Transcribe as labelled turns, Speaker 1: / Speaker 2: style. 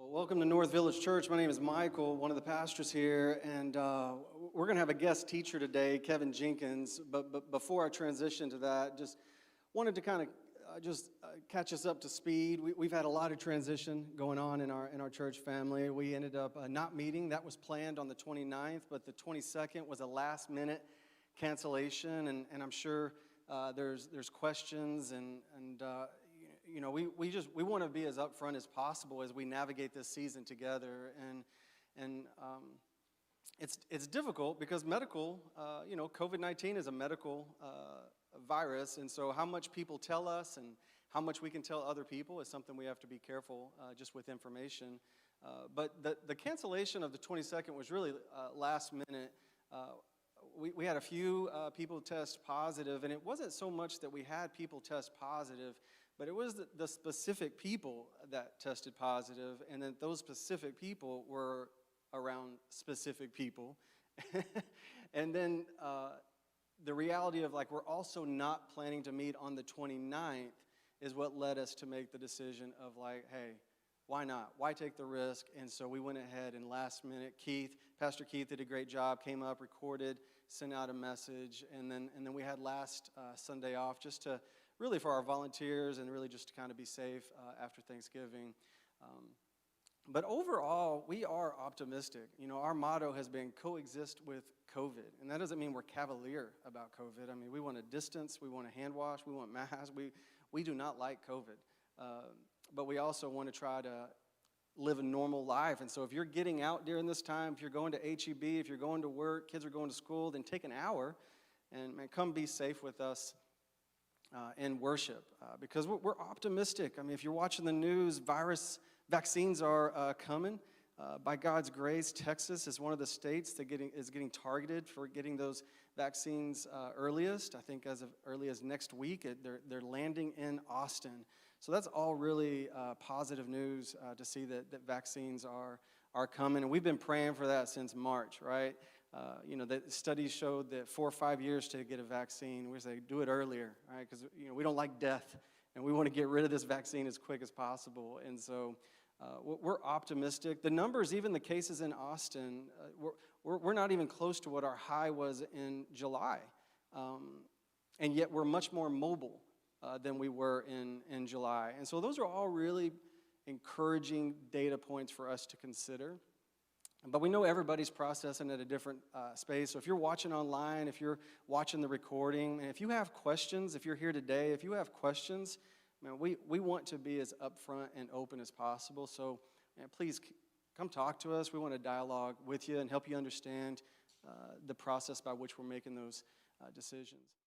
Speaker 1: Well, welcome to North Village Church. My name is Michael, one of the pastors here, and we're going to have a guest teacher today, Kevin Jenkins. But before I transition to that, just wanted to kind of catch us up to speed. We've had a lot of transition going on in our church family. We ended up not meeting. That was planned on the 29th, but the 22nd was a last-minute cancellation, and I'm sure there's questions and you know, we want to be as upfront as possible as we navigate this season together, and it's difficult because medical, COVID-19 is a medical virus, and so how much people tell us and how much we can tell other people is something we have to be careful just with information. But the cancellation of the 22nd was really last minute. We had a few people test positive, and it wasn't so much that we had people test positive, but it was the specific people that tested positive, and then those specific people were around specific people. And then the reality of, like, we're also not planning to meet on the 29th is what led us to make the decision of, like, hey, why not? Why take the risk? And so we went ahead and last minute, Pastor Keith did a great job, came up, recorded, sent out a message, and then we had last Sunday off just to really for our volunteers and really just to kind of be safe after Thanksgiving. But overall, we are optimistic. You know, our motto has been coexist with COVID, and that doesn't mean we're cavalier about COVID. I mean, we want a distance, we want a hand wash, we want masks. We do not like COVID, but we also want to try to live a normal life. And so if you're getting out during this time, if you're going to HEB, if you're going to work, kids are going to school, then take an hour and come be safe with us and worship, because we're optimistic. I mean, if you're watching the news, vaccines are coming. By God's grace, Texas is one of the states that is getting targeted for getting those vaccines earliest. I think as early as next week, they're landing in Austin. So that's all really positive news to see that vaccines are coming. And we've been praying for that since March, right? The studies showed that 4 or 5 years to get a vaccine. We say, do it earlier, right? Because, we don't like death, and we want to get rid of this vaccine as quick as possible. And so we're optimistic. The numbers, even the cases in Austin, we're not even close to what our high was in July. And yet we're much more mobile than we were in July. And so those are all really encouraging data points for us to consider. But we know everybody's processing at a different space. So if you're watching online, if you're watching the recording, and if you have questions, if you're here today, if you have questions, man, we want to be as upfront and open as possible. So please come talk to us. We want to dialogue with you and help you understand the process by which we're making those decisions.